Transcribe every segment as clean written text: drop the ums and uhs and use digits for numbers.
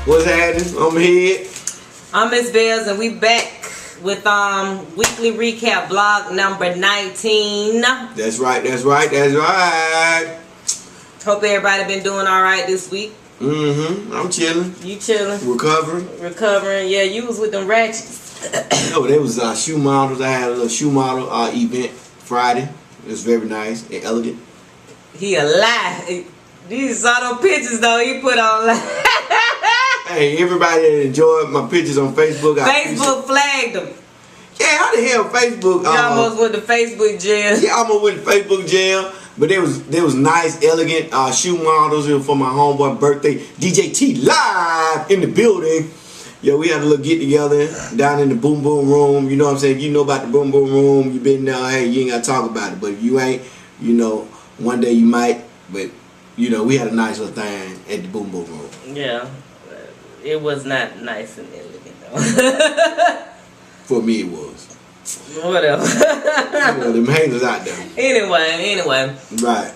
What's happening? I'm here. I'm Ms. Bels, and we back with weekly recap vlog number 19. That's right. That's right. That's right. Hope everybody been doing all right this week. I'm chilling. You chilling? Recovering. Yeah, you was with them ratchets. No, they was shoe models. I had a little shoe model event Friday. It was very nice and elegant. He a lie. These saw them pictures though he put on. Hey, everybody that enjoyed my pictures on Facebook. Facebook flagged them. Yeah, how the hell Facebook? You almost went to Facebook jail. Yeah, I almost went to Facebook jail. But they was nice, elegant shoe models. It was for my homeboy birthday. DJ T live in the building. Yo, we had a little get together down in the Boom Boom Room. You know what I'm saying? If you know about the Boom Boom Room, you been there. Hey, you ain't gotta talk about it. But if you ain't, you know, one day you might. But you know, we had a nice little thing at the Boom Boom Room. Yeah, it was not nice and elegant though. For me, it was. Whatever. You know, them haters out there. Anyway. Right.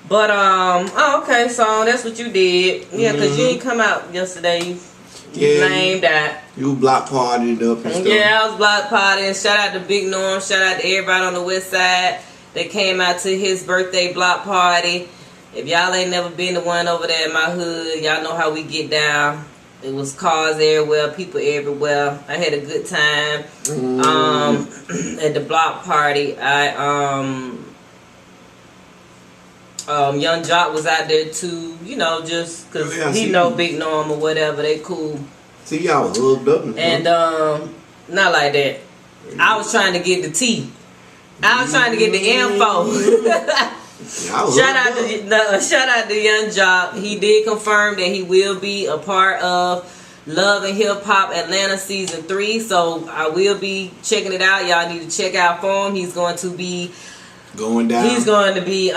But oh, okay, so that's what you did. Yeah, because you didn't come out yesterday. You blamed that. You block partied up and stuff. Yeah, I was block partying. Shout out to Big Norm. Shout out to everybody on the west side that came out to his birthday block party. If y'all ain't never been to one over there in my hood, y'all know how we get down. It was cars everywhere, people everywhere. I had a good time. At the block party, Young Jock was out there too. You know, just cause he know Big Norm or whatever. They cool. See, y'all was hooked up. And not like that. I was trying to get the tea. I was trying to get the info. Shout out to Young Jock. He did confirm that he will be a part of Love and Hip Hop Atlanta Season 3. So I will be checking it out. Y'all need to check out for him. He's going to be going down. He's going to be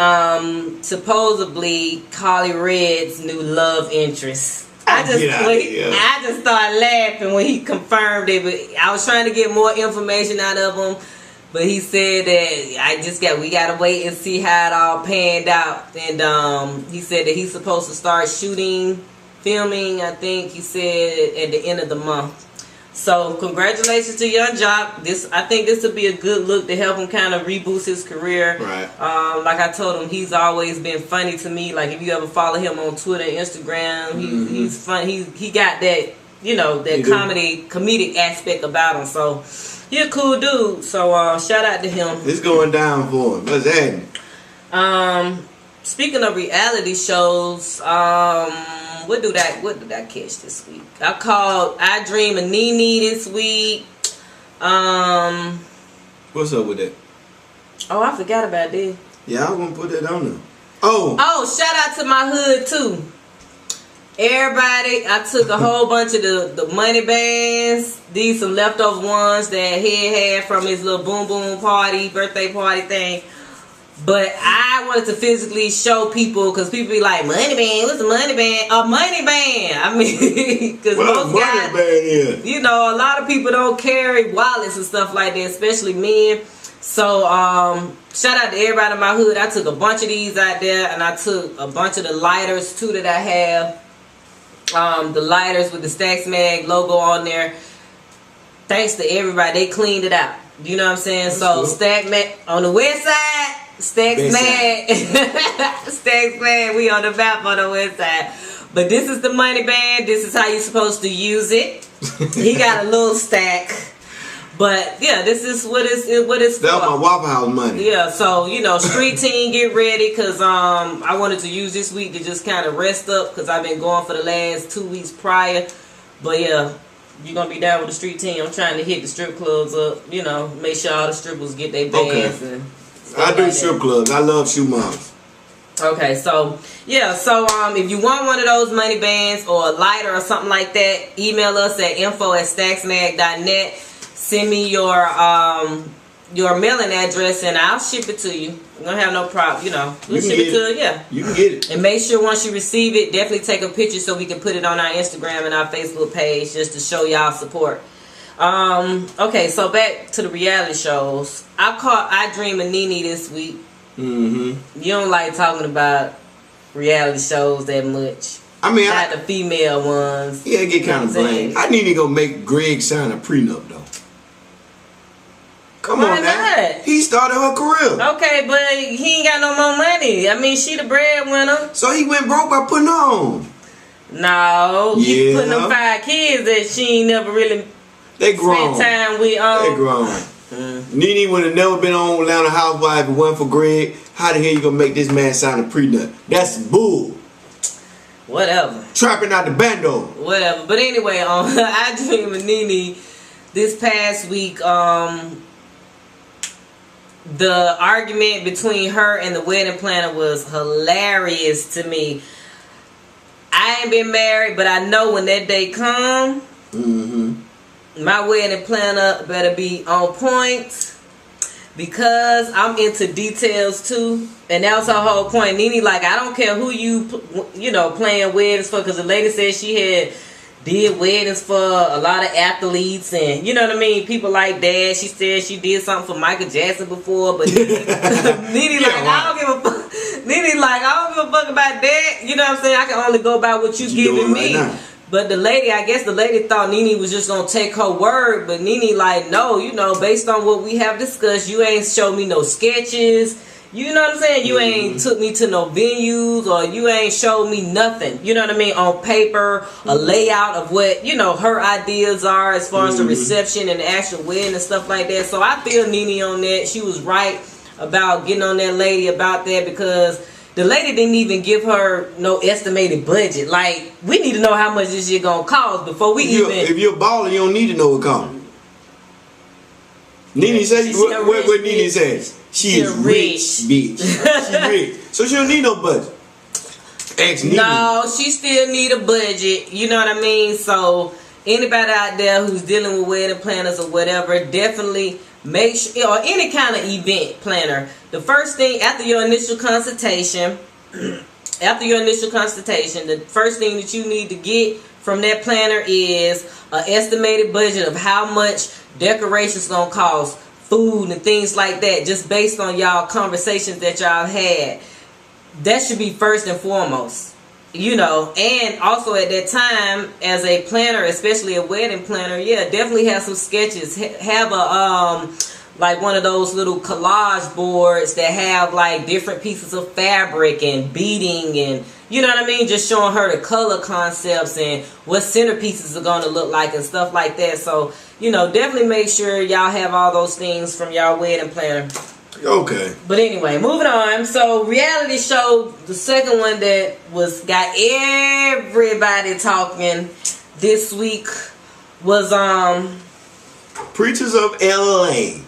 supposedly Carly Red's new love interest. I just started laughing when he confirmed it, but I was trying to get more information out of him. But he said that we gotta wait and see how it all panned out. And he said that he's supposed to start filming, I think he said at the end of the month. So congratulations to Young Jock. I think this will be a good look to help him kind of reboost his career. Right. Like I told him, he's always been funny to me. Like if you ever follow him on Twitter and Instagram, he's fun. He got that, you know, that comedic aspect about him. So he a cool dude. So shout out to him. It's going down for him. What's happening? Speaking of reality shows, what did I catch this week? I called I Dream of NeNe this week. What's up with that? Oh, I forgot about that. Yeah, I was gonna put that on there. Oh, shout out to my hood too. Everybody, I took a whole bunch of the money bands. These some leftover ones that he had from his little boom boom party, birthday party thing. But I wanted to physically show people, because people be like, money band, what's a money band? A money band. I mean, because most guys, you know, a lot of people don't carry wallets and stuff like that, especially men. So, shout out to everybody in my hood. I took a bunch of these out there, and I took a bunch of the lighters too that I have. The lighters with the Stacks Mag logo on there. Thanks to everybody, they cleaned it out. You know what I'm saying? That's so cool. Stack Mag on the west side, Stacks Mag, Stacks Mag. We on the map on the west side. But this is the money band. This is how you're supposed to use it. He got a little stack. But yeah, this is what it's That's my Waffle House money. Yeah, so you know, street team, get ready, cause I wanted to use this week to just kind of rest up, cause I've been going for the last 2 weeks prior. But yeah, you're gonna be down with the street team. I'm trying to hit the strip clubs up, you know, make sure all the strippers get their bands. Okay. I do strip clubs. I love shoe moms. Okay, so yeah, so if you want one of those money bands or a lighter or something like that, email us at info@stacksmag.net. Send me your mailing address and I'll ship it to you. I'm gonna have no problem, you know. We'll ship it to you, yeah. You can get it. And make sure once you receive it, definitely take a picture so we can put it on our Instagram and our Facebook page just to show y'all support. Okay, so back to the reality shows. I caught I Dream of NeNe this week. You don't like talking about reality shows that much. I mean, not the female ones. Yeah, it get kind of bland. I need to go make Greg sign a prenup though. Come on now. He started her career. Okay, but he ain't got no more money. I mean, she the breadwinner. So he went broke by putting her on. No, he putting them 5 kids that she ain't never really grown. spent time with. They grown. NeNe would have never been on Atlanta Housewives if it wasn't for Greg. How the hell you gonna make this man sign a prenup? That's bull. Whatever. Trapping out the bando. Whatever. But anyway, I dreamed with NeNe this past week. The argument between her and the wedding planner was hilarious to me. I ain't been married, but I know when that day come, my wedding planner better be on point, because I'm into details too. And that was her whole point. NeNe, like, I don't care who you playing weddings for, because the lady said she had did weddings for a lot of athletes and, you know what I mean, people like that. She said she did something for Michael Jackson before, but NeNe I don't give a fuck. NeNe like, I don't give a fuck about that. You know what I'm saying? I can only go by what you giving me. Right, but the lady, I guess the lady thought NeNe was just gonna take her word, but NeNe like, no, based on what we have discussed, you ain't showed me no sketches. You know what I'm saying? You ain't took me to no venues, or you ain't showed me nothing. You know what I mean? On paper, a layout of what, her ideas are as far as the reception and the actual wedding and stuff like that. So I feel NeNe on that. She was right about getting on that lady about that, because the lady didn't even give her no estimated budget. Like, we need to know how much this shit gonna cost before we If you're a baller, you don't need to know what it costs. NeNe said, what NeNe says? She is rich, bitch. She rich. So she don't need no budget. No, she still need a budget. You know what I mean? So anybody out there who's dealing with wedding planners or whatever, definitely make sure, or any kind of event planner, the first thing after your initial consultation, the first thing that you need to get from that planner is an estimated budget of how much decorations gonna cost, food and things like that, just based on y'all conversations that y'all had. That should be first and foremost, and also at that time, as a planner, especially a wedding planner, definitely have some sketches. Have a like one of those little collage boards that have like different pieces of fabric and beading, and you know what I mean, just showing her the color concepts and what centerpieces are going to look like and stuff like that. So definitely make sure y'all have all those things from y'all wedding planner. Okay. But anyway, moving on. So reality show, the second one that got everybody talking this week was Preachers of LA.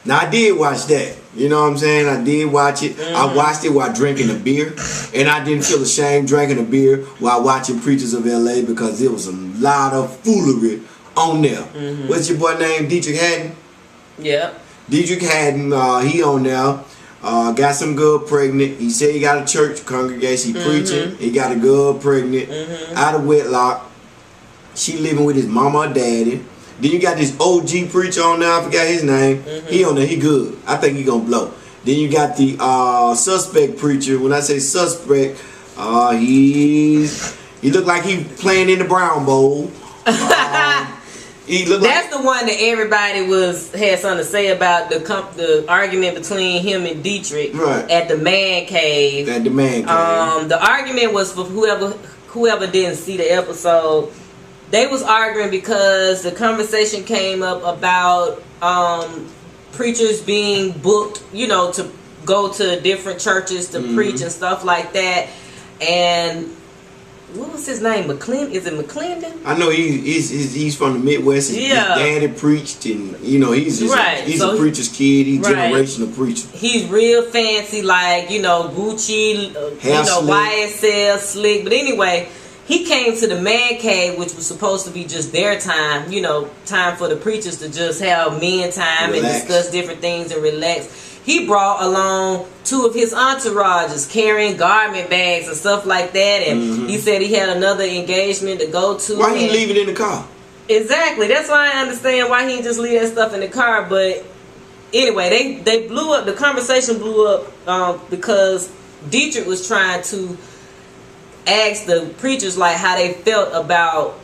Now I did watch that. You know what I'm saying? I did watch it. I watched it while drinking a beer, and I didn't feel ashamed drinking a beer while watching Preachers of LA, because there was a lot of foolery on there. What's your boy name? Dietrich Haddon? Yeah. Dietrich Haddon, he on there. Got some girl pregnant. He said he got a church congregation. He preaching. He got a girl pregnant out of wedlock. She living with his mama or daddy. Then you got this OG preacher on there. I forgot his name. He on there. He good. I think he gonna blow. Then you got the suspect preacher. When I say suspect, he looked like he playing in the Brown Bowl. That's the one that everybody had something to say about the argument between him and Dietrich at the man cave. At the man cave. The argument was for whoever didn't see the episode. They was arguing because the conversation came up about preachers being booked, to go to different churches to preach and stuff like that. And what was his name? Is it McClendon? I know he's from the Midwest. His daddy preached, and he's a preacher's kid. He's generational preacher. He's real fancy, like Gucci, YSL, slick. But anyway, he came to the man cave, which was supposed to be just their time. Time for the preachers to just have men time and discuss different things and relax. He brought along 2 of his entourages carrying garment bags and stuff like that, and he said he had another engagement to go to. Why he leave it in the car? Exactly. That's why I understand why he didn't just leave that stuff in the car. But anyway, they blew up. The conversation blew up because Dietrich was trying to asked the preachers like how they felt about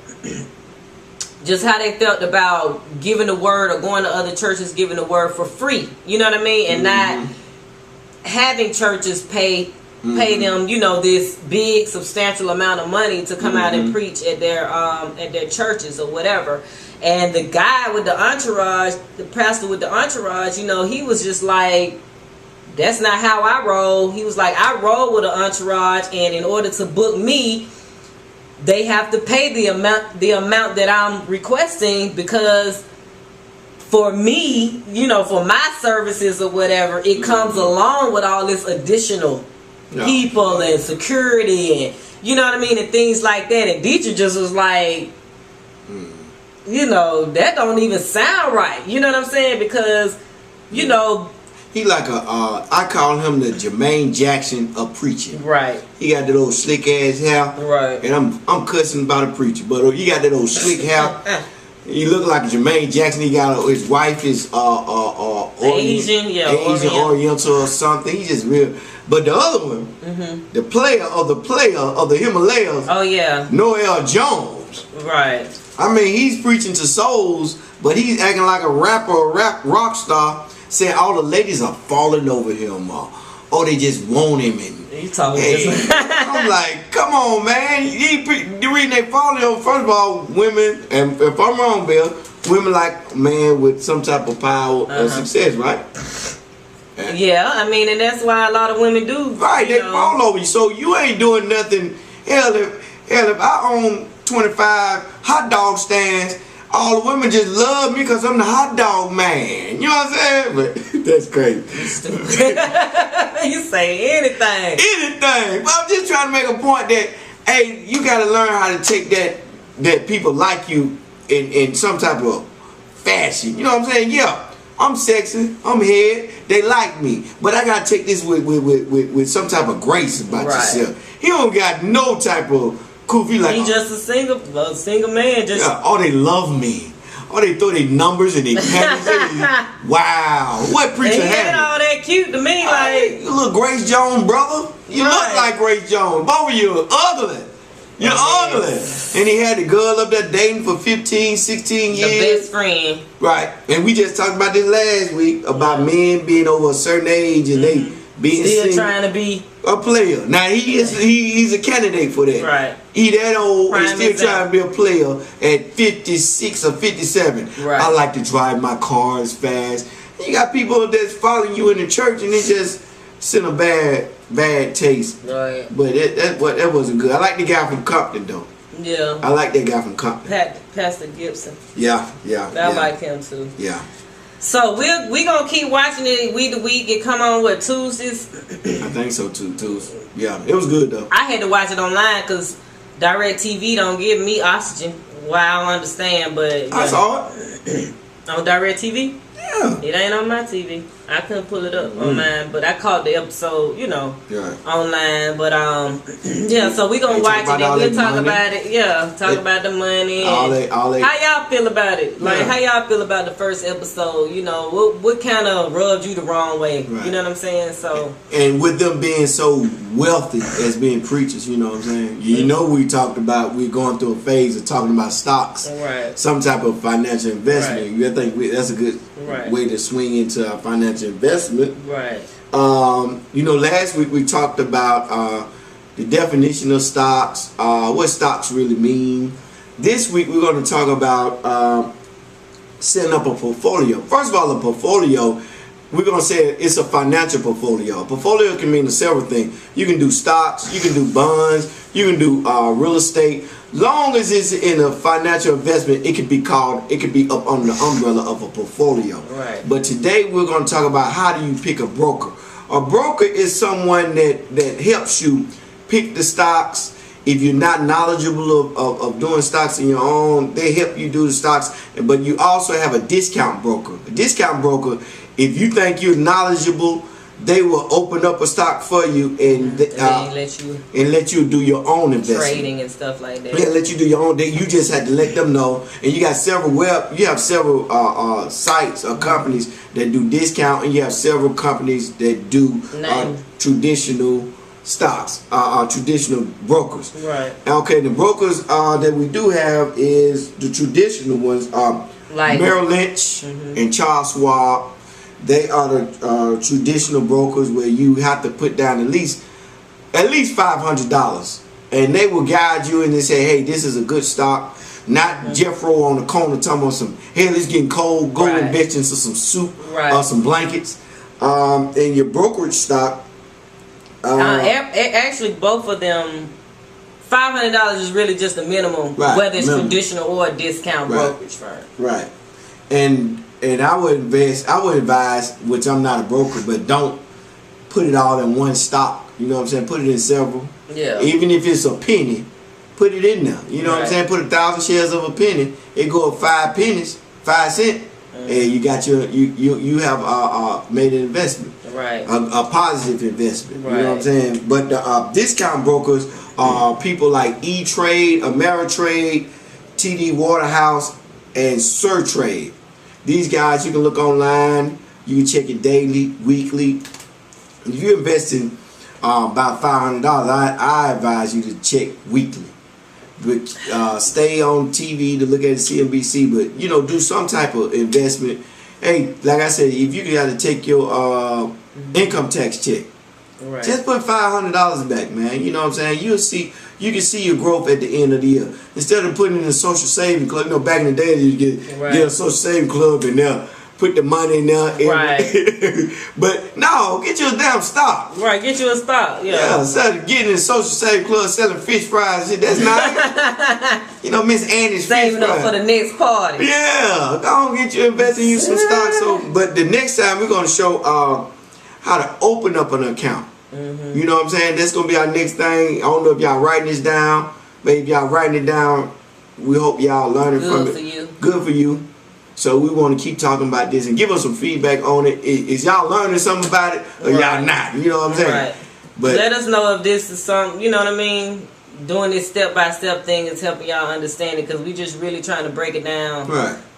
giving the word or going to other churches giving the word for free. You know what I mean? And not having churches pay them, you know, this big substantial amount of money to come out and preach at their churches or whatever. And the guy with the entourage, the pastor with the entourage, you know, he was just like, that's not how I roll. He was like, I roll with an entourage, and in order to book me, they have to pay the amount that I'm requesting, because for me, you know, for my services or whatever, it comes along with all this additional people and security and, you know what I mean, and things like that. And Dietrich just was like, you know, that don't even sound right. You know what I'm saying? Because, you know, he like I call him the Jermaine Jackson of preaching. Right. He got that old slick ass hair. Right. And I'm cussing about a preacher, but he got that old slick hair. He look like Jermaine Jackson. He got his wife is Asian, Asian Oriental or something. He just real. But the other one, the player of the Himalayas. Oh yeah. Noel Jones. Right. I mean, he's preaching to souls, but he's acting like a rapper or rock star, saying all the ladies are falling over him, or they just want him. And you talking? I'm like, come on, man. The reason they falling over, first of all, women, and if I'm wrong, Bill, women like a man with some type of power or success, right? Yeah, I mean, and that's why a lot of women do. Right, they fall over you. So you ain't doing nothing. Hell, if I own 25 hot dog stands, all the women just love me because I'm the hot dog man. You know what I'm saying? But that's crazy. You say anything. Anything. But I'm just trying to make a point that, hey, you got to learn how to take that people like you in some type of fashion. You know what I'm saying? Yeah, I'm sexy. I'm head. They like me. But I got to take this with some type of grace about yourself. He don't got no type of Koofy like, he just a single man. Just they love me. Oh, they throw their numbers and they panties. Wow, what preacher had all that cute to me? Like, you look Grace Jones, brother. You look like Grace Jones. Both of you are ugly. You're ugly. And he had the girl up there dating for 15, 16 years. The best friend. Right. And we just talked about this last week about men being over a certain age and they being still trying to be a player. Now he's a candidate for that. Right. He that old and still trying to be a player at 56 or 57. Right. I like to drive my cars fast. You got people that's following you in the church and it just send a bad taste. Right. But that wasn't good. I like the guy from Compton though. Yeah. I like that guy from Compton. Pastor Gibson. Yeah. I like him too. Yeah. So we gonna keep watching it week to week. It come on what, Tuesdays? I think so too. Tuesdays. Yeah, it was good though. I had to watch it online because DirecTV don't give me oxygen. Well, I don't understand, but I saw it on DirecTV. Yeah. It ain't on my TV. I couldn't pull it up on mine, but I caught the episode, online. But yeah. So we gonna watch it and we'll talk about it. Yeah, talk about the money. All that. How y'all feel about it? Like, how y'all feel about the first episode? You know, what kind of rubbed you the wrong way? Right. You know what I'm saying? So. And with them being so wealthy as being preachers, you know what I'm saying? You know, we talked about we're going through a phase of talking about stocks, right? Some type of financial investment. Right. I think that's a good way to swing into our financial investment. Right. Last week we talked about the definition of stocks, what stocks really mean. This week we're going to talk about setting up a portfolio. First of all, a portfolio, we're going to say it's a financial portfolio. A portfolio can mean several things. You can do stocks, you can do bonds, you can do real estate. Long as it's in a financial investment, it could be up under the umbrella of a portfolio. Right. But today we're going to talk about how do you pick a broker. A broker is someone that helps you pick the stocks. If you're not knowledgeable of doing stocks in your own, they help you do the stocks. But you also have a discount broker. A discount broker, if you think you're knowledgeable, they will open up a stock for you and let you do your own investment, trading and stuff like that. Yeah, let you do your own. You just have to let them know. And you got several sites or companies that do discount, and you have several companies that do traditional stocks, traditional brokers. Right. Okay, the brokers that we do have is the traditional ones, Like Merrill Lynch and Charles Schwab. They are the traditional brokers where you have to put down at least $500, and they will guide you and they say, hey, this is a good stock. Not Jeff Rowe on the corner talking about some, hey, it's getting cold, go invest into some soup or some blankets. And your brokerage stock. Actually, both of them, $500 is really just the minimum, whether it's traditional or a discount brokerage firm. Right. And I would advise, which I'm not a broker, but don't put it all in one stock. You know what I'm saying? Put it in several. Yeah. Even if it's a penny, put it in there. You know what I'm saying? Put 1,000 shares of a penny. It go up 5 pennies, 5 cents, and you got you have made an investment. Right. A positive investment. Right. You know what I'm saying? But the discount brokers are people like E-Trade, Ameritrade, TD Waterhouse, and Surtrade. These guys, you can look online. You can check it daily, weekly. If you're investing about $500, I advise you to check weekly. But stay on TV to look at CNBC, but do some type of investment. Hey, like I said, if you got to take your income tax check, just put $500 back, man. You know what I'm saying? You can see your growth at the end of the year. Instead of putting it in a social saving club, back in the day you get a social saving club and put the money in there. But no, get you a damn stock. Right, get you a stock. Yeah. Instead of getting in a social saving club selling fish fries, that's not. Miss Annie's saving fish up fries. for the next party. Yeah, go on, get you investing you some stocks. But the next time we're gonna show how to open up an account. You know what I'm saying? That's gonna be our next thing. I don't know if y'all writing this down. Maybe if y'all writing it down, we hope y'all learning from it. Good for you. So we want to keep talking about this and give us some feedback on it. Is y'all learning something about it or y'all not? You know what I'm saying? Right. But let us know if this is something, you know what I mean? Doing this step-by-step thing is helping y'all understand it, because we just really trying to break it down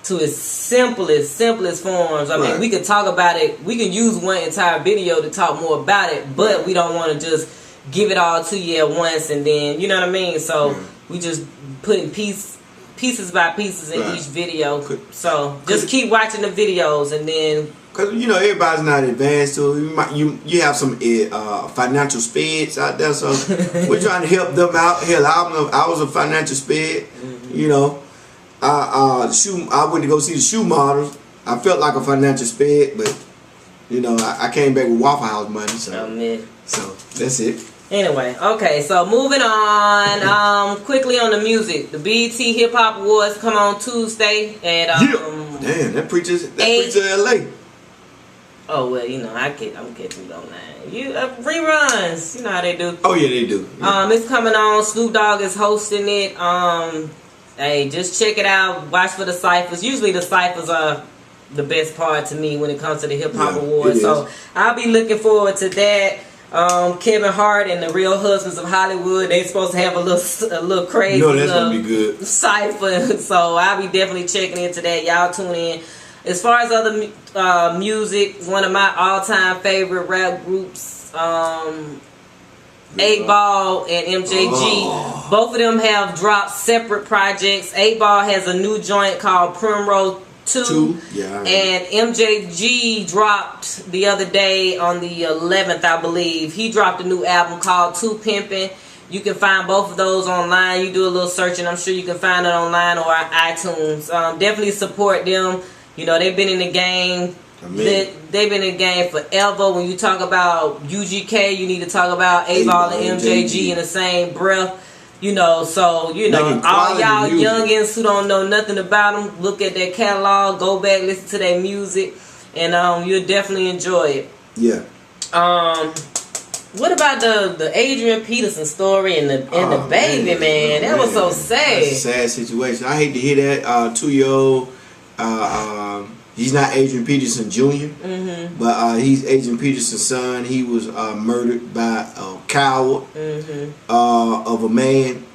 to its simplest forms. I mean, we could talk about it. We can use one entire video to talk more about it, but we don't want to just give it all to you at once and then, you know what I mean? So we just putting pieces by pieces in each video. So just keep watching the videos, and then because everybody's not advanced, so you have some financial speds out there. So we're trying to help them out. Hell, I was a financial sped. I went to go see the shoe models. I felt like a financial sped, but I came back with Waffle House money. So that's it. Anyway, okay, so moving on. Quickly on the music. The BET Hip Hop Awards come on Tuesday at damn, that preacher LA. Oh well, I'm catching it online. Reruns, you know how they do. Oh yeah, they do. Yeah. It's coming on. Snoop Dogg is hosting it. Hey, just check it out. Watch for the ciphers. Usually the ciphers are the best part to me when it comes to the Hip Hop Awards. So I'll be looking forward to that. Kevin Hart and the Real Husbands of Hollywood, they supposed to have a little crazy that's gonna be good cipher. So I'll be definitely checking into that. Y'all tune in. As far as other music, one of my all-time favorite rap groups, 8Ball and MJG. Both of them have dropped separate projects. 8Ball has a new joint called Primrose 2. And MJG dropped the other day on the 11th, I believe. He dropped a new album called 2 Pimpin'. You can find both of those online. You do a little searching. I'm sure you can find it online or on iTunes. Definitely support them. They've been in the game. They've been in the game forever. When you talk about UGK, you need to talk about 8Ball and MJG in the same breath. So all y'all youngins who don't know nothing about them, look at their catalog, go back, listen to their music, and you'll definitely enjoy it. Yeah. What about the Adrian Peterson story and the baby, man? That was so sad. That's a sad situation. I hate to hear that. 2-year-old. He's not Adrian Peterson Jr., but he's Adrian Peterson's son. He was murdered by a coward of a man.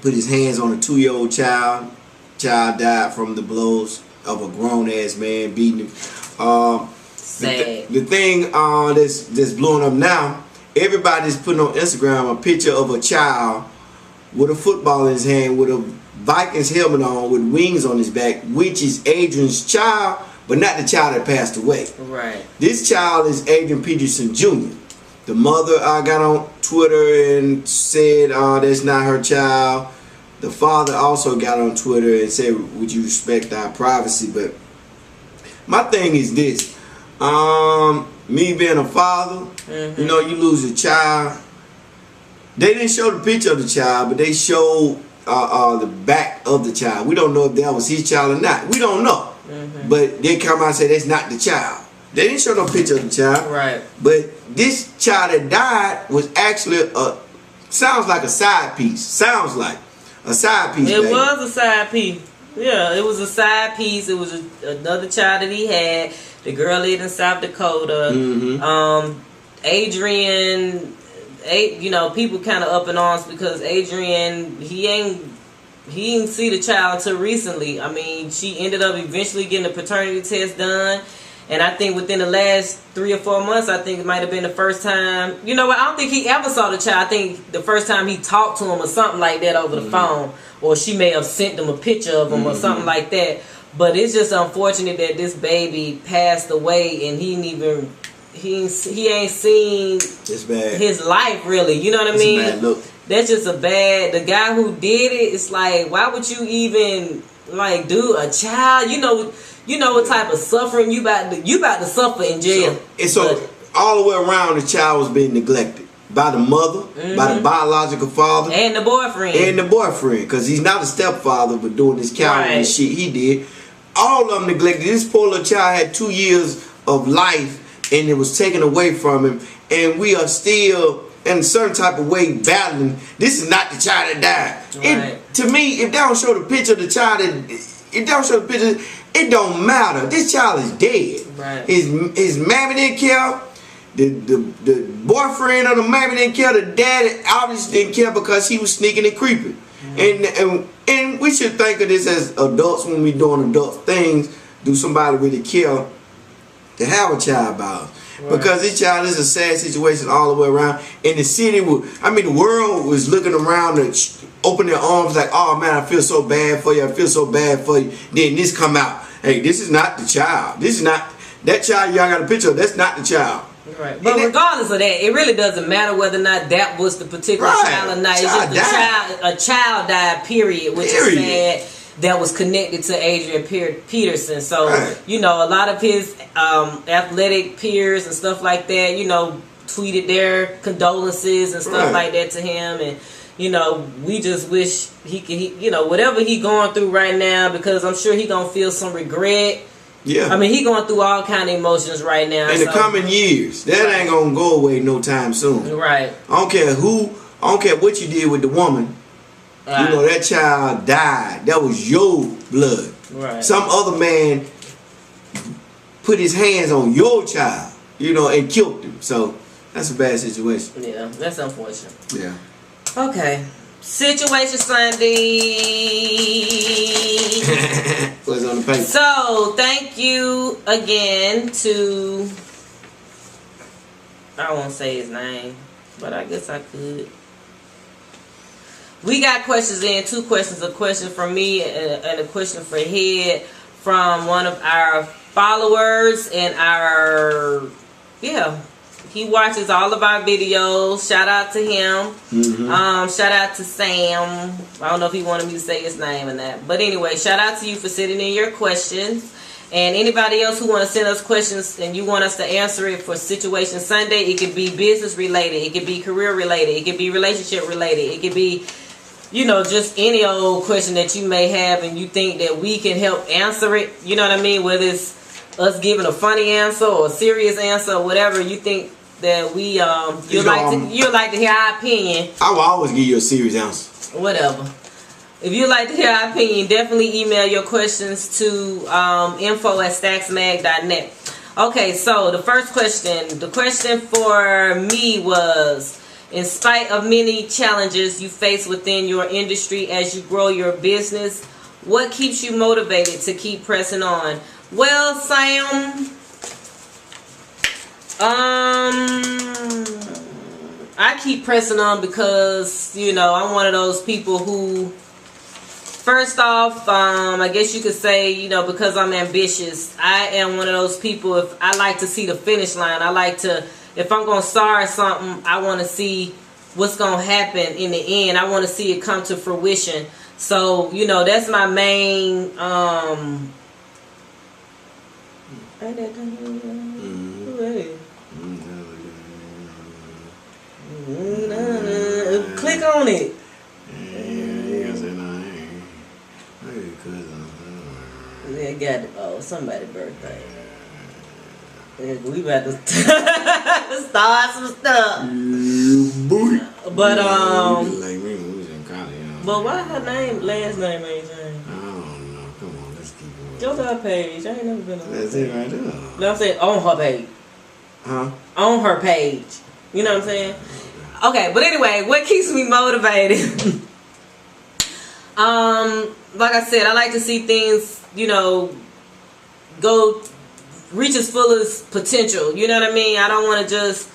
Put his hands on a 2-year-old child. Child died from the blows of a grown-ass man beating him. Sad. The thing that's blowing up now everybody's putting on Instagram a picture of a child with a football in his hand, with a Vikings helmet on, with wings on his back, which is Adrian's child, but not the child that passed away. Right. This child is Adrian Peterson Jr. The mother got on Twitter and said that's not her child. The father also got on Twitter and said, would you respect our privacy? But my thing is this. Me being a father, you know, you lose a child. They didn't show the picture of the child, but they showed the back of the child. We don't know if that was his child or not. We don't know. But they come out and say that's not the child. They didn't show no picture of the child. Right. But this child that died was actually sounds like a side piece. Sounds like a side piece. It was a side piece. Yeah, it was a side piece. It was another child that he had. The girl lived in South Dakota. Adrian, you know, people kind of up in arms because Adrian, he didn't see the child until recently. I mean, she ended up eventually getting a paternity test done. And I think within the last 3 or 4 months, I think it might have been the first time. You know what? I don't think he ever saw the child. I think the first time he talked to him or something like that over the phone. Or she may have sent him a picture of him or something like that. But it's just unfortunate that this baby passed away and he ain't seen his life really. You know what I mean? A bad look. That's just a bad. The guy who did it, it's like, why would you even like do a child? You know what type of suffering you about to suffer in jail. So all the way around, the child was being neglected by the mother, by the biological father, and the boyfriend. Because he's not a stepfather, but doing this cowardly shit he did. All of them neglected. This poor little child had 2 years of life, and it was taken away from him. And we are still, in a certain type of way, battling. This is not the child that died. Right. To me, if they don't show the picture of the child, it don't matter. This child is dead. Right. His mammy didn't care. The boyfriend of the mammy didn't care. The daddy obviously didn't care because he was sneaking and creeping. And we should think of this as adults when we doing adult things. Do somebody really care to have a child about us? Right. Because this child is a sad situation all the way around. And the city, the world was looking around and open their arms like, oh man, I feel so bad for you. I feel so bad for you. Then this come out. Hey, this is not the child. This is not that child y'all got a picture of. That's not the child. Right. But regardless of that, it really doesn't matter whether or not that was the particular child or not. It's just a child died, period, which is sad. That was connected to Adrian Peterson. So, you know, a lot of his athletic peers and stuff like that, you know, tweeted their condolences and stuff like that to him. And, you know, we just wish he could, you know, whatever he going through right now, because I'm sure he going to feel some regret. Yeah. I mean, he going through all kind of emotions right now. In the coming years. That ain't going to go away no time soon. Right. I don't care what you did with the woman. You know, that child died. That was your blood. Right. Some other man put his hands on your child, you know, and killed him. So that's a bad situation. Yeah, that's unfortunate. Yeah. Okay. Situation Sunday. What's on the paper? So, thank you again to, I won't say his name, but I guess I could. We got questions in, 2 questions. A question from me and a question for Head from one of our followers. And he watches all of our videos. Shout out to him. Shout out to Sam. I don't know if he wanted me to say his name or not. But anyway, shout out to you for sending in your questions. And anybody else who want to send us questions and you want us to answer it for Situation Sunday, it could be business related. It could be career related. It could be relationship related. It could be, you know, just any old question that you may have and you think that we can help answer it. You know what I mean? Whether it's us giving a funny answer or a serious answer or whatever you think that we you'd like to hear our opinion. I will always give you a serious answer. Whatever. If you'd like to hear our opinion, definitely email your questions to info@stacksmag.net. Okay, so the first question. The question for me was, in spite of many challenges you face within your industry as you grow your business, what keeps you motivated to keep pressing on? Well, Sam, I keep pressing on because, you know, I'm one of those people who, first off, I guess you could say, you know, because I'm ambitious, I am one of those people, if I like to see the finish line. I like to, if I'm going to start something, I want to see what's going to happen in the end. I want to see it come to fruition. So, you know, that's my main, click on it. Yeah, got it. Oh, somebody's birthday. Yeah, we about to start some stuff. But but why her last name ain't changed? I don't know. Come on, let's keep going. Go to her page. I ain't never been on her That's page. it right there. No, I'm saying on her page. Huh? On her page. You know what I'm saying? Okay, but anyway, what keeps me motivated? Like I said, I like to see things, you know, go reach its fullest potential. You know what I mean? I don't want to just,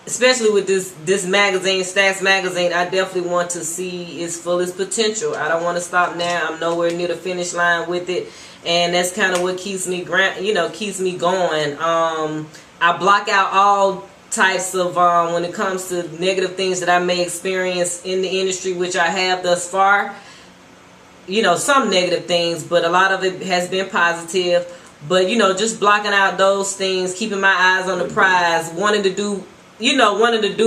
especially with this magazine, Stacks magazine, I definitely want to see its fullest potential. I don't want to stop now. I'm nowhere near the finish line with it, and that's kind of what keeps me keeps me going. I block out all types of when it comes to negative things that I may experience in the industry, which I have thus far. You know, some negative things, but a lot of it has been positive. But, you know, just blocking out those things, keeping my eyes on the prize, wanting to do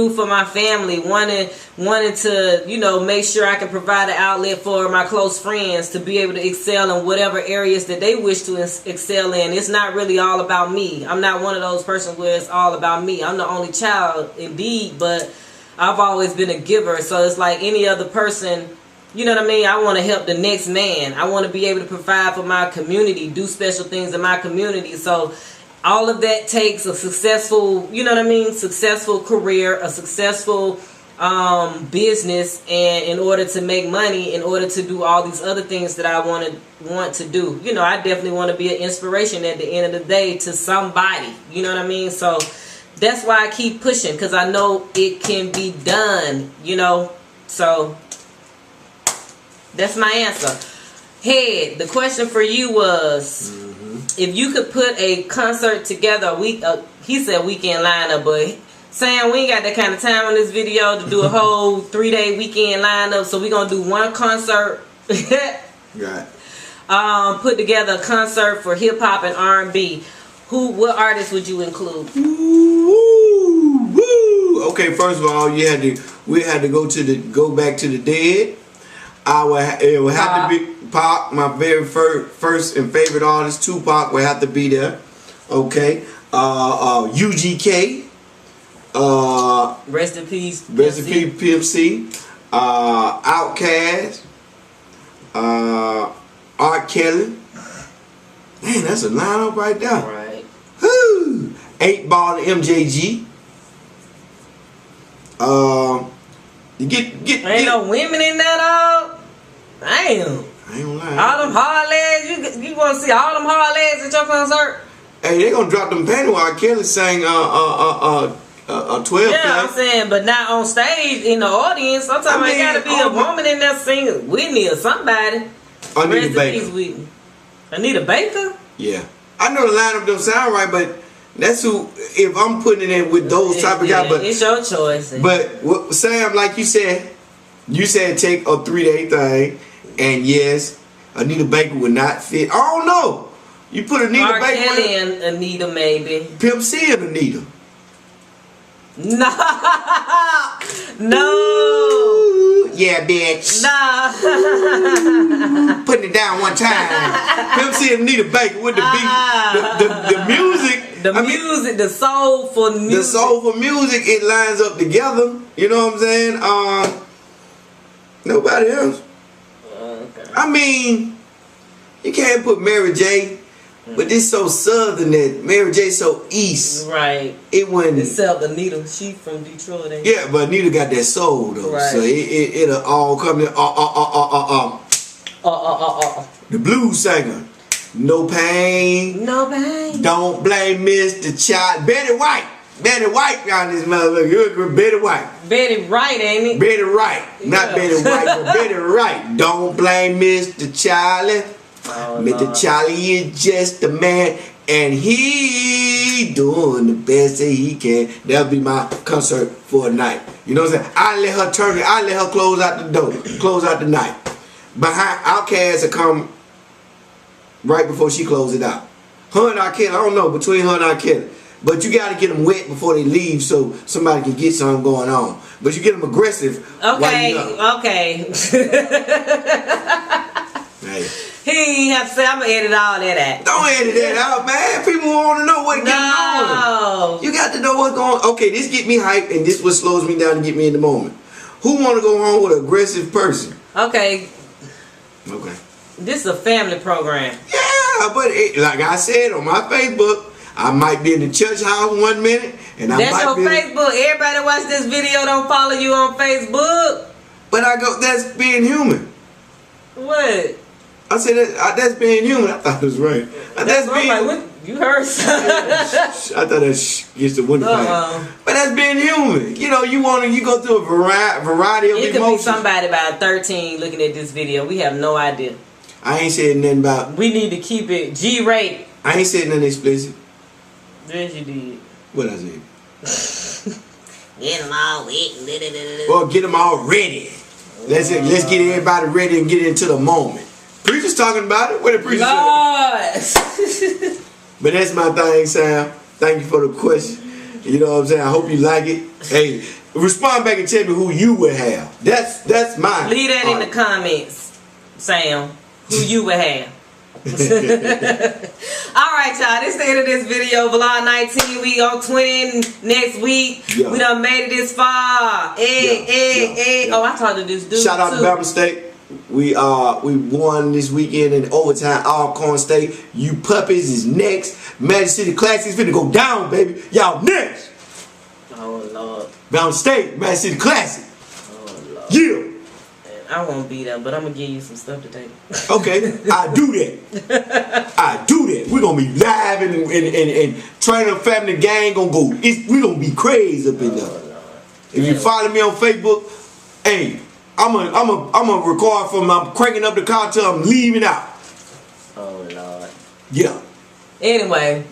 for my family, wanting to, you know, make sure I can provide an outlet for my close friends to be able to excel in whatever areas that they wish to excel in. It's not really all about me. I'm not one of those persons where it's all about me. I'm the only child, indeed, but I've always been a giver. So it's like any other person. You know what I mean? I want to help the next man. I want to be able to provide for my community, do special things in my community. So all of that takes a successful, you know what I mean, successful career, a successful business, and in order to make money, in order to do all these other things that I want to do. You know, I definitely want to be an inspiration at the end of the day to somebody. You know what I mean? So that's why I keep pushing, because I know it can be done, you know. So that's my answer. Head, the question for you was, if you could put a concert together, he said weekend lineup, but Sam, we ain't got that kind of time on this video to do a whole 3-day weekend lineup, so we're going to do one concert. Right. Put together a concert for hip-hop and R&B. What artists would you include? Woo. Okay, first of all, we had to go back to the dead. It would have to be Pac, my very first and favorite artist. Tupac would have to be there. Okay. UGK. Rest in peace. Rest in peace, Pimp C. Outkast. R. Kelly. Man, that's a lineup right there. Right. Woo. 8 Ball and MJG. Ain't no women in that all. Damn. I ain't gonna lie. All them hard legs. You want to see all them hard legs at your concert? Hey, they gonna drop them panties while Kelly sang 12. Yeah, I'm saying, but not on stage in the audience. Sometimes it gotta be a woman in there singing, Whitney or somebody. Anita Baker. Whitney. Anita Baker? Yeah, I know the lineup don't sound right, but that's who. If I'm putting it in with those type of guys, but it's your choice. But Sam, like you said take a 3-day thing, and yes, Anita Baker would not fit. I don't know. You put Anita R. Baker Kelly and Anita maybe. Pimp C and Anita. No. Yeah, bitch. Nah. Putting it down one time. Pimp C and Anita Baker with the beat, the music. The soulful music. The soulful music, it lines up together. You know what I'm saying? Nobody else. Okay. I mean, you can't put Mary J. But this so southern that Mary J so east. Right. It wouldn't. Except Anita, she from Detroit. Ain't yeah, but Anita got that soul though. Right. So it'll all come in. The blues singer. No pain. No pain. Don't blame Mr. Child. Betty White. Betty White around this motherfucker. Betty White. Betty Wright, ain't it? Betty Wright. Not Betty White, but Betty Wright. Don't blame Mr. Charlie. Oh, Mr. Lord. Charlie is just a man, and he doing the best that he can. That'll be my concert for a night. You know what I'm saying? I let her turn it. I let her close out the door, close out the night. Behind Outkast will come right before she close it out. Her and R. Kelly, I don't know, between her and R. Kelly. But you got to get them wet before they leave so somebody can get something going on. But you get them aggressive. Okay, while okay. Hey. He ain't have to say, I'm going to edit all that out. Don't edit that out, man. People want to know what's going on. You got to know what's going on. Okay, this get me hyped, and this what slows me down to get me in the moment. Who want to go home with an aggressive person? Okay. Okay. This is a family program. Yeah, but like I said on my Facebook, I might be in the church house 1 minute, and I That's might your be Facebook. Everybody that watch this video don't follow you on Facebook. But I go, that's being human. What? I said that's being human. I thought it was right. That's I'm being. like, what? You heard something? I thought that gets the window pane. But that's being human. You know, you go through a variety of it emotions. It could be somebody about 13 looking at this video. We have no idea. I ain't said nothing about. We need to keep it G-rate. I ain't said nothing explicit. Yes, you did. What I said? Get them all wet. Well, get them all ready. Let's get everybody ready and get into the moment. Preacher's talking about it. What the preacher said? But that's my thing, Sam. Thank you for the question. You know what I'm saying? I hope you like it. Hey, respond back and tell me who you would have. That's mine. Leave that in the comments, Sam. Who you would have. Alright, y'all. This is the end of this video. Vlog 19. We on 20 next week. Yeah. We done made it this far. Oh, I talked to this dude. Shout out too. to Bels State. We won this weekend in overtime. Alcorn State. You puppies is next. Magic City Classics finna go down, baby. Y'all next. Oh Lord. Bels State, Magic City Classic. Oh Lord. Yeah. I won't be there, but I'm gonna give you some stuff to take. Okay, I do that. I do that. We're gonna be live and Trainer Family Gang gonna go. We gonna be crazy up in there. If you follow me on Facebook, hey, I'm a record from I'm cranking up the car till I'm leaving out. Oh Lord. Yeah. Anyway.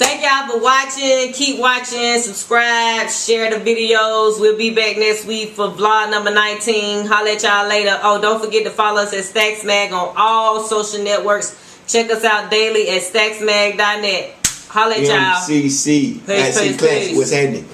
Thank y'all for watching. Keep watching. Subscribe. Share the videos. We'll be back next week for vlog number 19. Holla at y'all later. Oh, don't forget to follow us at StacksMag on all social networks. Check us out daily at stacksmag.net. Holla at y'all. MCC. Peace. What's happening?